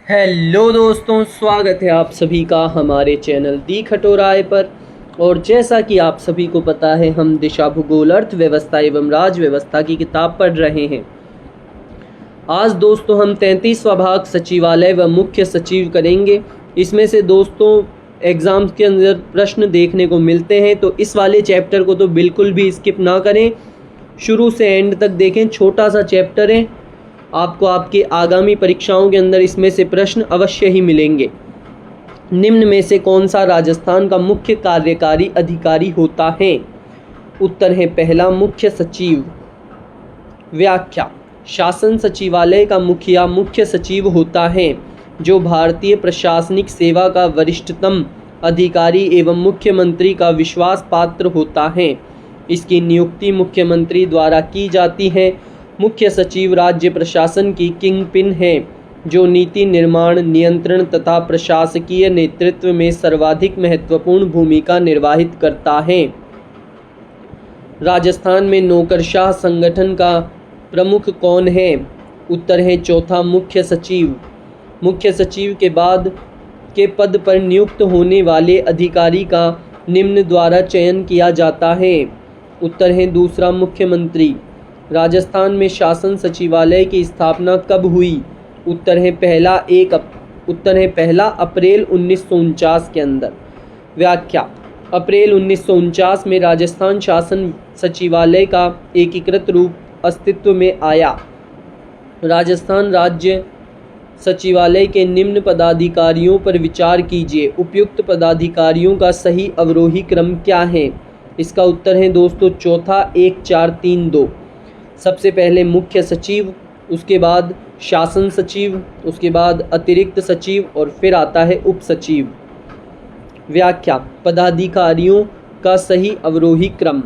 Hello दोस्तों, स्वागत है आप सभी का हमारे चैनल दी खटोराय पर। और जैसा कि आप सभी को पता है, हम दिशा भूगोल अर्थव्यवस्था एवं राज व्यवस्था की किताब पढ़ रहे हैं। आज दोस्तों हम 33वां भाग सचिवालय व मुख्य सचिव करेंगे। इसमें से दोस्तों एग्ज़ाम्स के अंदर प्रश्न देखने को मिलते हैं, तो इस वाले चैप्टर को तो बिल्कुल भी स्किप ना करें, शुरू से एंड तक देखें। छोटा सा चैप्टर है, आपको आपके आगामी परीक्षाओं के अंदर इसमें से प्रश्न अवश्य ही मिलेंगे। निम्न में से कौन सा राजस्थान का मुख्य कार्यकारी अधिकारी होता है? उत्तर है पहला, मुख्य सचिव। व्याख्या: शासन सचिवालय का मुखिया मुख्य सचिव होता है, जो भारतीय प्रशासनिक सेवा का वरिष्ठतम अधिकारी एवं मुख्यमंत्री का विश्वास पात्र होता है। इसकी नियुक्ति मुख्यमंत्री द्वारा की जाती है। मुख्य सचिव राज्य प्रशासन की किंग पिन है, जो नीति निर्माण, नियंत्रण तथा प्रशासकीय नेतृत्व में सर्वाधिक महत्वपूर्ण भूमिका निर्वाहित करता है। राजस्थान में नौकरशाह संगठन का प्रमुख कौन है? उत्तर है चौथा, मुख्य सचिव। मुख्य सचिव के बाद के पद पर नियुक्त होने वाले अधिकारी का निम्न द्वारा चयन किया जाता है। उत्तर है दूसरा, मुख्यमंत्री। राजस्थान में शासन सचिवालय की स्थापना कब हुई? उत्तर है पहला अप्रैल 1949 के अंदर। व्याख्या: अप्रैल 1949 में राजस्थान शासन सचिवालय का एकीकृत रूप अस्तित्व में आया। राजस्थान राज्य सचिवालय के निम्न पदाधिकारियों पर विचार कीजिए। उपयुक्त पदाधिकारियों का सही अवरोही क्रम क्या है? इसका उत्तर है दोस्तों चौथा, 1 4 3 2। सबसे पहले मुख्य सचिव, उसके बाद शासन सचिव, उसके बाद अतिरिक्त सचिव और फिर आता है उप सचिव। व्याख्या: पदाधिकारियों का सही अवरोही क्रम।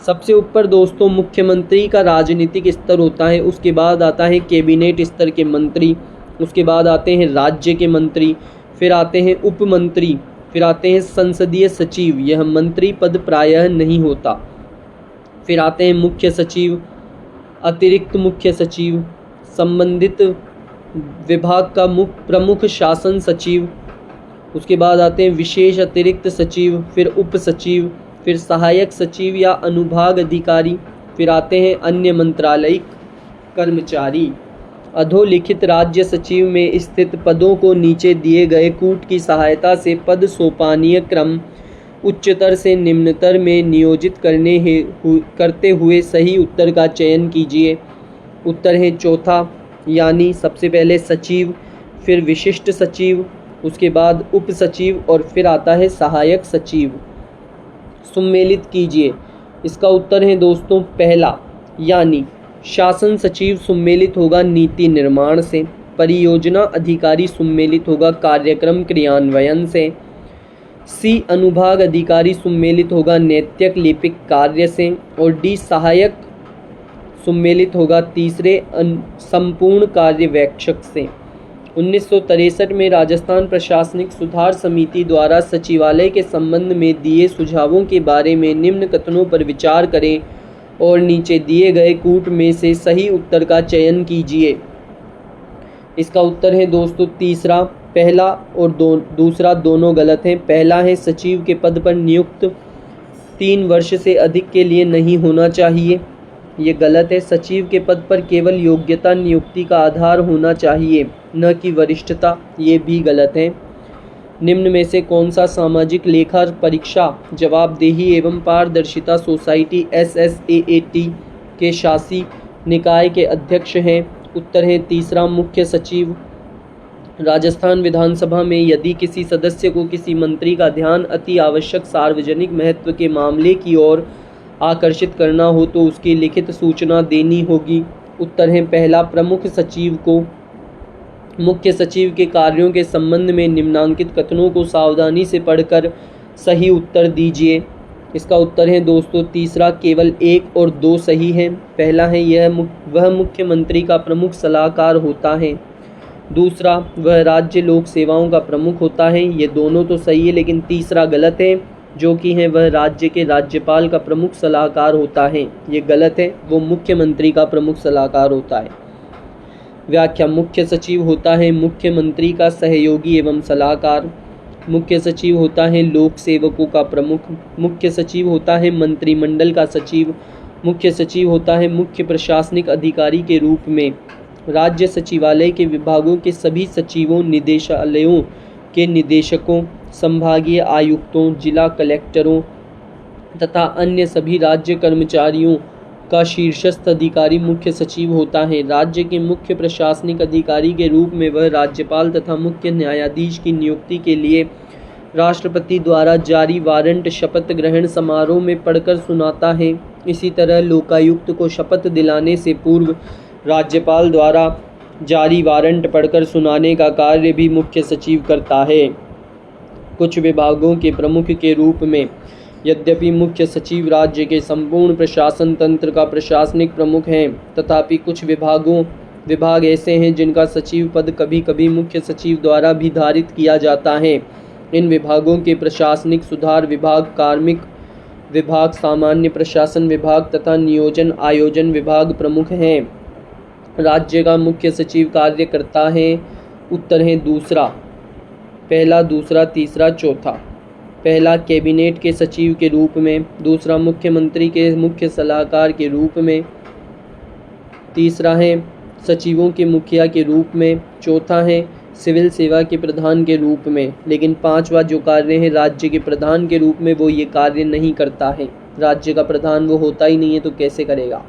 सबसे ऊपर दोस्तों मुख्यमंत्री का राजनीतिक स्तर होता है, उसके बाद आता है कैबिनेट स्तर के मंत्री, उसके बाद आते हैं राज्य के मंत्री, फिर आते हैं उप मंत्री, फिर आते हैं संसदीय सचिव, यह मंत्री पद प्रायः नहीं होता। फिर आते हैं मुख्य सचिव, अतिरिक्त मुख्य सचिव, संबंधित विभाग का प्रमुख शासन सचिव, उसके बाद आते हैं विशेष अतिरिक्त सचिव, फिर उप सचिव, फिर सहायक सचिव या अनुभाग अधिकारी, फिर आते हैं अन्य मंत्रालयिक कर्मचारी। अधोलिखित राज्य सचिव में स्थित पदों को नीचे दिए गए कूट की सहायता से पद सोपानीय क्रम उच्चतर से निम्नतर में नियोजित करते हुए सही उत्तर का चयन कीजिए। उत्तर है चौथा, यानी सबसे पहले सचिव, फिर विशिष्ट सचिव, उसके बाद उप सचिव और फिर आता है सहायक सचिव। सुमेलित कीजिए। इसका उत्तर है दोस्तों पहला, यानी शासन सचिव सुमेलित होगा नीति निर्माण से, परियोजना अधिकारी सुमेलित होगा कार्यक्रम क्रियान्वयन से, सी अनुभाग अधिकारी सुमेलित होगा नैतिक लिपिक कार्य से और डी सहायक सुमेलित होगा तीसरे संपूर्ण कार्यवेक्षक से। 1963 में राजस्थान प्रशासनिक सुधार समिति द्वारा सचिवालय के संबंध में दिए सुझावों के बारे में निम्न कथनों पर विचार करें और नीचे दिए गए कूट में से सही उत्तर का चयन कीजिए। इसका उत्तर है दोस्तों तीसरा, पहला और दूसरा दोनों गलत हैं। पहला है सचिव के पद पर नियुक्त 3 वर्ष से अधिक के लिए नहीं होना चाहिए, ये गलत है। सचिव के पद पर केवल योग्यता नियुक्ति का आधार होना चाहिए, न कि वरिष्ठता, ये भी गलत है। निम्न में से कौन सा सामाजिक लेखा परीक्षा जवाबदेही एवं पारदर्शिता सोसाइटी SSAAT के शासी निकाय के अध्यक्ष हैं? उत्तर है तीसरा, मुख्य सचिव। राजस्थान विधानसभा में यदि किसी सदस्य को किसी मंत्री का ध्यान अति आवश्यक सार्वजनिक महत्व के मामले की ओर आकर्षित करना हो तो उसकी लिखित सूचना देनी होगी। उत्तर है पहला, प्रमुख सचिव को। मुख्य सचिव के कार्यों के संबंध में निम्नांकित कथनों को सावधानी से पढ़कर सही उत्तर दीजिए। इसका उत्तर है दोस्तों तीसरा, केवल 1 और 2 सही हैं। पहला है वह मुख्यमंत्री का प्रमुख सलाहकार होता है। दूसरा, वह राज्य लोक सेवाओं का प्रमुख होता है। ये दोनों तो सही है, लेकिन तीसरा गलत है, जो कि है वह राज्य के राज्यपाल का प्रमुख सलाहकार होता है। ये गलत है, वो मुख्यमंत्री का प्रमुख सलाहकार होता है। व्याख्या। मुख्य सचिव होता है मुख्यमंत्री का सहयोगी एवं सलाहकार। मुख्य सचिव होता है लोक सेवकों का प्रमुख। मुख्य सचिव होता है मंत्रिमंडल का सचिव। मुख्य सचिव होता है मुख्य प्रशासनिक अधिकारी के रूप में राज्य सचिवालय के विभागों के सभी सचिवों, निदेशालयों के निदेशकों, संभागीय आयुक्तों, जिला कलेक्टरों तथा अन्य सभी राज्य कर्मचारियों का शीर्षस्थ अधिकारी मुख्य सचिव होता है। राज्य के मुख्य प्रशासनिक अधिकारी के रूप में वह राज्यपाल तथा मुख्य न्यायाधीश की नियुक्ति के लिए राष्ट्रपति द्वारा जारी वारंट शपथ ग्रहण समारोह में पढ़कर सुनाता है। इसी तरह लोकायुक्त को शपथ दिलाने से पूर्व राज्यपाल द्वारा जारी वारंट पढ़कर सुनाने का कार्य भी मुख्य सचिव करता है। कुछ विभागों के प्रमुख के रूप में यद्यपि मुख्य सचिव राज्य के संपूर्ण प्रशासन तंत्र का प्रशासनिक प्रमुख हैं, तथापि कुछ विभाग ऐसे हैं जिनका सचिव पद कभी कभी मुख्य सचिव द्वारा भी धारित किया जाता है। इन विभागों के प्रशासनिक सुधार विभाग, कार्मिक विभाग, सामान्य प्रशासन विभाग तथा नियोजन आयोजन विभाग प्रमुख हैं। राज्य का मुख्य सचिव कार्य करता है। उत्तर है दूसरा, पहला, दूसरा, तीसरा, चौथा। पहला कैबिनेट के सचिव के रूप में, दूसरा मुख्यमंत्री के मुख्य सलाहकार के रूप में, तीसरा है सचिवों के मुखिया के रूप में, चौथा है सिविल सेवा के प्रधान के रूप में। लेकिन पांचवा जो कार्य है राज्य के प्रधान के रूप में, वो ये कार्य नहीं करता है। राज्य का प्रधान वो होता ही नहीं है तो कैसे करेगा।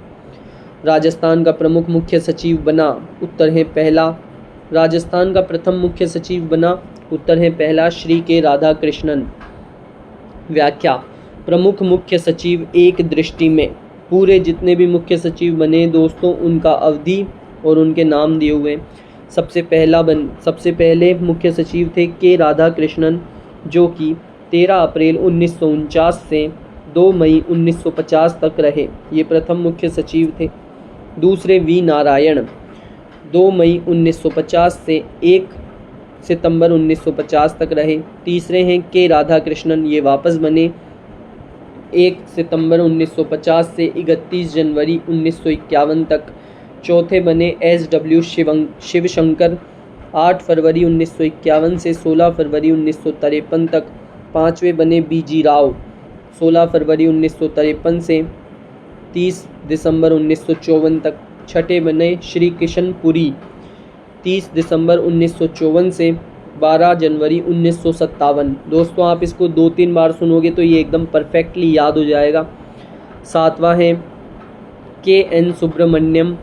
राजस्थान का प्रमुख मुख्य सचिव बना। उत्तर है पहला। राजस्थान का प्रथम मुख्य सचिव बना। उत्तर है पहला, श्री के राधाकृष्णन। व्याख्या। प्रमुख मुख्य सचिव एक दृष्टि में पूरे जितने भी मुख्य सचिव बने दोस्तों, उनका अवधि और उनके नाम दिए हुए। सबसे पहले मुख्य सचिव थे के राधाकृष्णन, जो कि 13 अप्रैल 1949 से 2 मई 1950 तक रहे। ये प्रथम मुख्य सचिव थे। दूसरे वी नारायण, 2 मई 1950 से 1 सितंबर 1950 तक रहे। तीसरे हैं के राधाकृष्णन, ये वापस बने 1 सितंबर 1950 से 31 जनवरी 1951 तक। चौथे बने SW शिवशंकर, 8 फरवरी 1951 से 16 फरवरी 1953 तक। पाँचवें बने BG राव, 16 फरवरी 1953 से 30 दिसंबर 1954 तक। छठे बने श्री किशन पुरी, 30 दिसंबर 1954 से 12 जनवरी 1957। दोस्तों आप इसको 2-3 बार सुनोगे तो ये एकदम परफेक्टली याद हो जाएगा। सातवां है KN सुब्रमण्यम,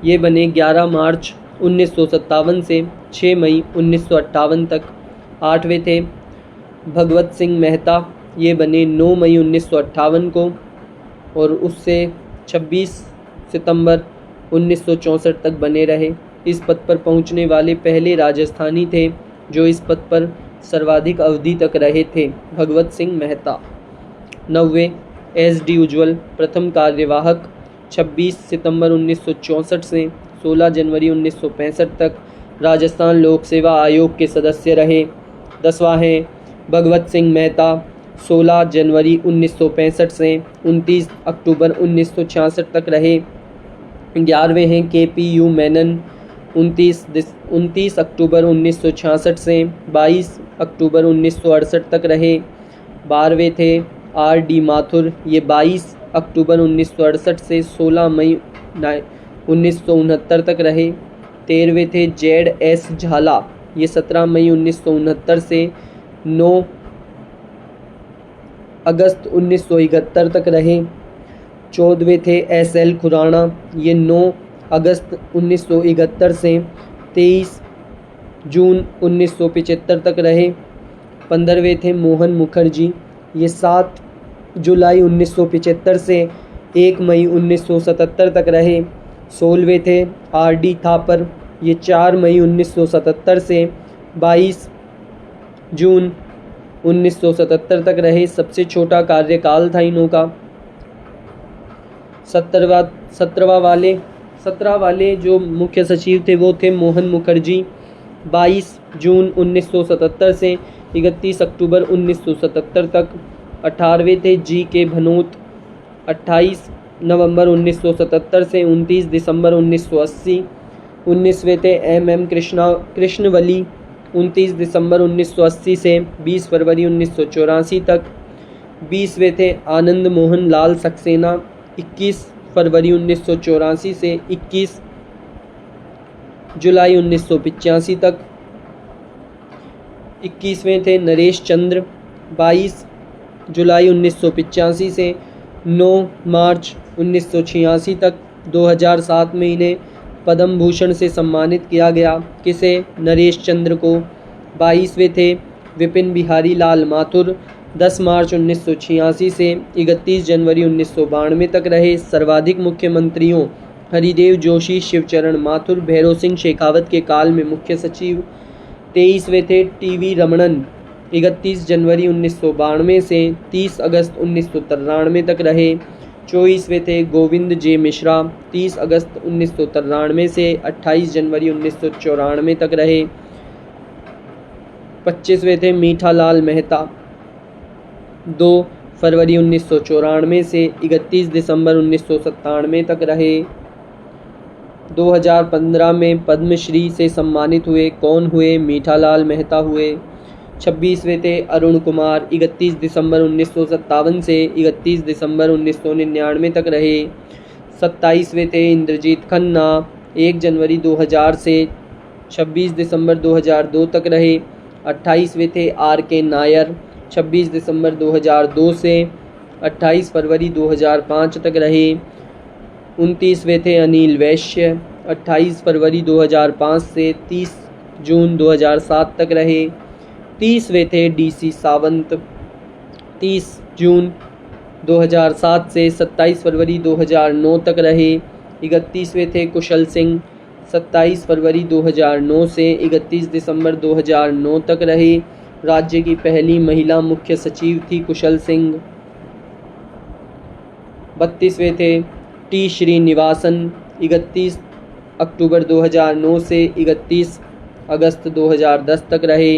ये बने 11 मार्च 1957 से 6 मई 1958 तक। आठवें थे भगवत सिंह मेहता, ये बने 9 मई 1958 को और उससे 26 सितंबर 1964 तक बने रहे। इस पद पर पहुंचने वाले पहले राजस्थानी थे जो इस पद पर सर्वाधिक अवधि तक रहे थे, भगवत सिंह मेहता। 9वें SD उज्ज्वल, प्रथम कार्यवाहक, 26 सितंबर 1964 से 16 जनवरी 1965 तक राजस्थान लोक सेवा आयोग के सदस्य रहे। 10वां है भगवत सिंह मेहता, 16 जनवरी 1965 से 29 अक्टूबर 1966 तक रहे। 11वें हैं KPU मेनन, 29 अक्टूबर 1966 से 22 अक्टूबर 1968 तक रहे। 12वें थे RD माथुर, ये 22 अक्टूबर 1968 से 16 मई 1969 तक रहे। 13वें थे ZS झाला, ये 17 मई 1969 से 9 अगस्त 1971 तक रहे। 14वें थे SL खुराना, ये 9 अगस्त 1971 से 23 जून 1975 तक रहे। 15वें थे मोहन मुखर्जी, ये 7 जुलाई 1975 से 1 मई 1977 तक रहे। 16वें थे RD थापर, ये 4 मई 1977 से 22 जून 1977 तक रहे। सबसे छोटा कार्यकाल था इन्हों का। 17 वाले जो मुख्य सचिव थे वो थे मोहन मुखर्जी, 22 जून 1977 से 31 अक्टूबर 1977 तक। 18वें थे GK भनोत, 28 नवंबर 1977 से 29 दिसंबर 1980। 19वें थे MM कृष्णवली 29 दिसंबर 1980 से 20 फरवरी 1984 तक। 20वें थे आनंद मोहन लाल सक्सेना 21 फरवरी 1984 से 21 जुलाई 1985 तक। 21वें थे नरेश चंद्र 22 जुलाई 1985 से 9 मार्च 1986 तक। 2007 में इन्हें पद्म भूषण से सम्मानित किया गया। किसे? नरेश चंद्र को। 22वें थे विपिन बिहारी लाल माथुर 10 मार्च 1986 से 31 जनवरी 1992 तक रहे। सर्वाधिक मुख्यमंत्रियों हरिदेव जोशी, शिवचरण माथुर, भैरों सिंह शेखावत के काल में मुख्य सचिव। 23वें थे टीवी रमणन 31 जनवरी 1992 से 30 अगस्त 1993 तक रहे। 24वें थे गोविंद जे मिश्रा 30 अगस्त 1993 से 28 जनवरी 1994 तक रहे। 25वें थे मीठा लाल मेहता 2 फरवरी 1994 से 31 दिसंबर 1997 तक रहे। 2015 में पद्मश्री से सम्मानित हुए। कौन हुए? मीठा लाल मेहता हुए। 26वें थे अरुण कुमार 31 दिसंबर 1957 से 31 दिसंबर 1999 तक रहे। 27वें थे इंद्रजीत खन्ना 1 जनवरी 2000 से 26 दिसंबर 2002 तक रहे। 28वें थे RK नायर 26 दिसंबर 2002 से 28 फरवरी 2005 तक रहे। 29वें थे अनिल वैश्य 28 फरवरी 2005 से 30 जून 2007 तक रहे। 30वें थे DC सावंत 30 जून 2007 से 27 फरवरी 2009 तक रहे। 31वें थे कुशल सिंह 27 फरवरी 2009 से 31 दिसंबर 2009 तक रहे। राज्य की पहली महिला मुख्य सचिव थी कुशल सिंह। 32वें थे T श्रीनिवासन 31 अक्टूबर 2009 से 31 अगस्त 2010 तक रहे।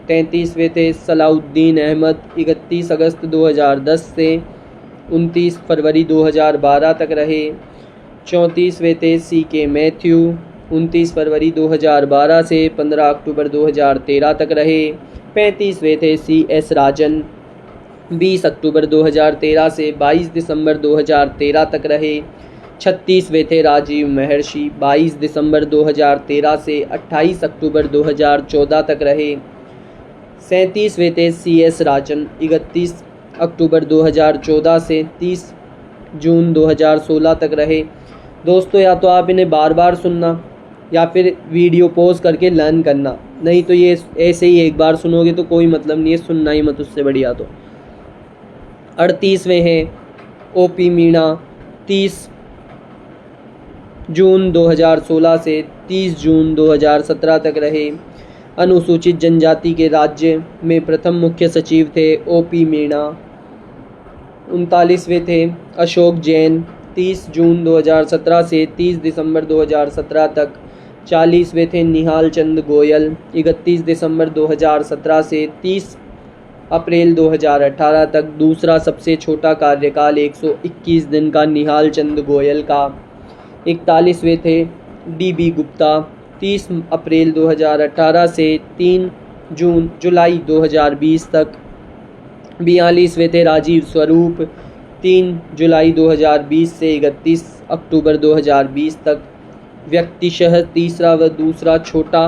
33वें थे सलाउद्दीन अहमद 31 अगस्त 2010 से 29 फरवरी 2012 तक रहे। 34वें थे CK मैथ्यू 29 फरवरी 2012 से 15 अक्टूबर 2013 तक रहे। 35वें थे CS राजन 20 अक्टूबर 2013 से 22 दिसंबर 2013 तक रहे। 36वें थे राजीव महर्षि 22 दिसंबर 2013 से 28 अक्टूबर 2014 तक रहे। 37वें थे CS राजन 31 अक्टूबर 2014 से 30 जून 2016 तक रहे। दोस्तों, या तो आप इन्हें बार बार सुनना या फिर वीडियो पॉज करके लर्न करना, नहीं तो ये ऐसे ही एक बार सुनोगे तो कोई मतलब नहीं है, सुनना ही मत उससे बढ़िया। तो 38वें हैं OP मीणा 30 जून 2016 से 30 जून 2017 तक रहे। अनुसूचित जनजाति के राज्य में प्रथम मुख्य सचिव थे OP मीणा। 39वें थे अशोक जैन 30 जून 2017 से 30 दिसंबर 2017 तक। 40वें थे निहाल चंद गोयल 31 दिसंबर 2017 से 30 अप्रैल 2018 तक। दूसरा सबसे छोटा कार्यकाल 121 दिन का निहाल चंद गोयल का। 41वें थे DB गुप्ता 30 अप्रैल 2018 से 3 जुलाई 2020 तक। 42वें थे राजीव स्वरूप 3 जुलाई 2020 से 31 अक्टूबर 2020 तक। व्यक्तिशः तीसरा व दूसरा छोटा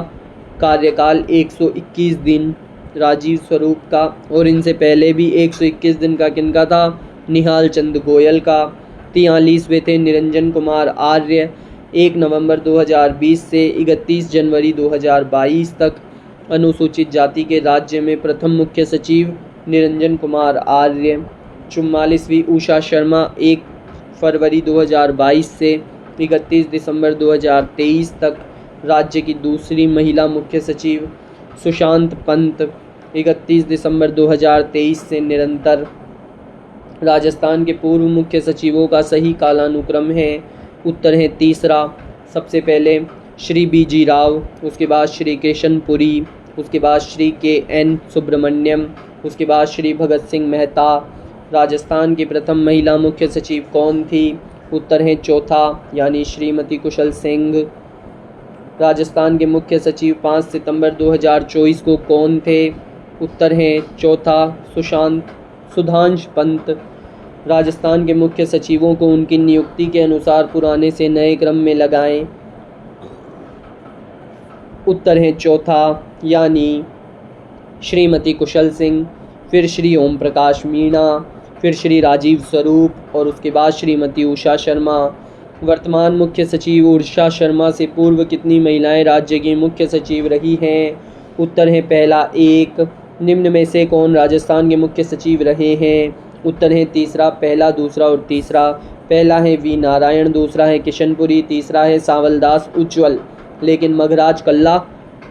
कार्यकाल 121 दिन राजीव स्वरूप का, और इनसे पहले भी 121 दिन का किनका था? निहाल चंद गोयल का। 43वें थे निरंजन कुमार आर्य 1 नवंबर 2020 से 31 जनवरी 2022 तक। अनुसूचित जाति के राज्य में प्रथम मुख्य सचिव निरंजन कुमार आर्य। 44वीं उषा शर्मा 1 फरवरी 2022 से 31 दिसंबर 2023 तक। राज्य की दूसरी महिला मुख्य सचिव। सुशांत पंत 31 दिसंबर 2023 से निरंतर। राजस्थान के पूर्व मुख्य सचिवों का सही कालानुक्रम है। उत्तर है तीसरा। सबसे पहले श्री BG राव, उसके बाद श्री केशनपुरी, उसके बाद श्री KN सुब्रमण्यम, उसके बाद श्री भगत सिंह मेहता। राजस्थान की प्रथम महिला मुख्य सचिव कौन थी? उत्तर है चौथा, यानी श्रीमती कुशल सिंह। राजस्थान के मुख्य सचिव 5 सितंबर 2024 को कौन थे? उत्तर हैं चौथा सुधांश पंत। राजस्थान के मुख्य सचिवों को उनकी नियुक्ति के अनुसार पुराने से नए क्रम में लगाएं। उत्तर हैं चौथा यानी श्रीमती कुशल सिंह, फिर श्री ओम प्रकाश मीणा, फिर श्री राजीव स्वरूप और उसके बाद श्रीमती उषा शर्मा। वर्तमान मुख्य सचिव उषा शर्मा से पूर्व कितनी महिलाएं राज्य की मुख्य सचिव रही हैं? उत्तर है पहला 1। निम्न में से कौन राजस्थान के मुख्य सचिव रहे हैं? उत्तर है तीसरा, पहला, दूसरा और तीसरा। पहला है वी नारायण, दूसरा है किशनपुरी, तीसरा है सांवलदास उज्ज्वल। लेकिन मगराज कल्ला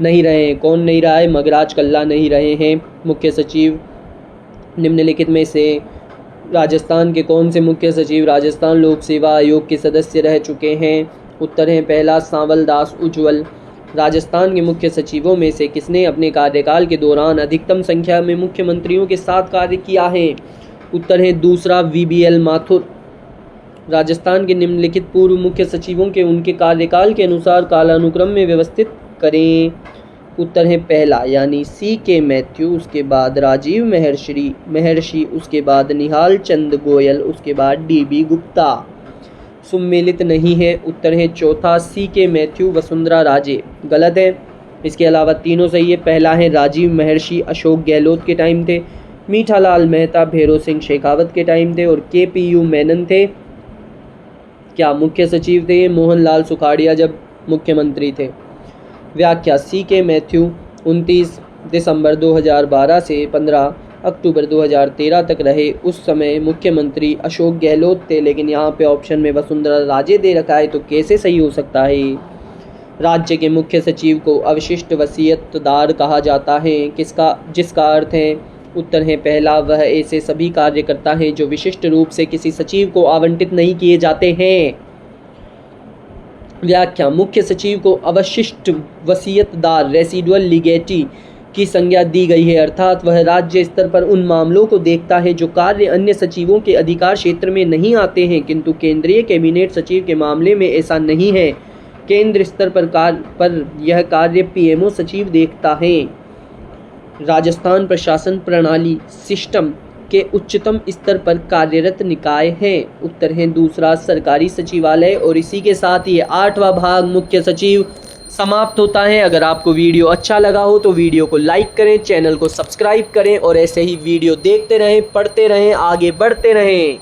नहीं रहे हैं। कौन नहीं रहा है? मगराज कल्ला नहीं रहे हैं मुख्य सचिव। निम्नलिखित में से राजस्थान के कौन से मुख्य सचिव राजस्थान लोक सेवा आयोग के सदस्य रह चुके हैं? उत्तर है पहला सांवलदास उज्ज्वल। राजस्थान के मुख्य सचिवों में से किसने अपने कार्यकाल के दौरान अधिकतम संख्या में मुख्यमंत्रियों के साथ कार्य किया है? उत्तर है दूसरा VBL माथुर। राजस्थान के निम्नलिखित पूर्व मुख्य सचिवों के उनके कार्यकाल के अनुसार कालानुक्रम में व्यवस्थित करें। उत्तर है पहला यानी CK मैथ्यू, उसके बाद राजीव महर्षि, उसके बाद निहाल चंद गोयल, उसके बाद DB गुप्ता। सुमेलित नहीं है। उत्तर है चौथा CK मैथ्यू वसुंधरा राजे। गलत है। इसके अलावा तीनों सही है। पहला है राजीव महर्षि अशोक गहलोत के टाइम थे, मीठालाल मेहता भैरों सिंह शेखावत के टाइम थे और KPU मेनन थे क्या मुख्य सचिव थे? मोहनलाल सुखाड़िया जब मुख्यमंत्री थे। व्याख्या CK मैथ्यू 29 दिसंबर 2012 से 15 अक्टूबर 2013 तक रहे। उस समय मुख्यमंत्री अशोक गहलोत थे, लेकिन यहाँ पे ऑप्शन में वसुंधरा राजे दे रखा है, तो कैसे सही हो सकता है? राज्य के मुख्य सचिव को अवशिष्ट वसीयतदार कहा जाता है जिसका अर्थ है? उत्तर है पहला, वह ऐसे सभी कार्य करता है जो विशिष्ट रूप से किसी सचिव को आवंटित नहीं किए जाते हैं। व्याख्या मुख्य सचिव को अवशिष्ट वसीयतदार रेसिडुअल लीगेटी की संज्ञा दी गई है, अर्थात वह राज्य स्तर पर उन मामलों को देखता है जो कार्य अन्य सचिवों के अधिकार क्षेत्र में नहीं आते हैं, किंतु केंद्रीय कैबिनेट सचिव के मामले में ऐसा नहीं है। केंद्र स्तर पर यह कार्य PMO सचिव देखता है। राजस्थान प्रशासन प्रणाली सिस्टम के उच्चतम स्तर पर कार्यरत निकाय है। उत्तर है दूसरा सरकारी सचिवालय। और इसी के साथ ये 8वां भाग मुख्य सचिव समाप्त होता है। अगर आपको वीडियो अच्छा लगा हो तो वीडियो को लाइक करें, चैनल को सब्सक्राइब करें और ऐसे ही वीडियो देखते रहें, पढ़ते रहें, आगे बढ़ते रहें।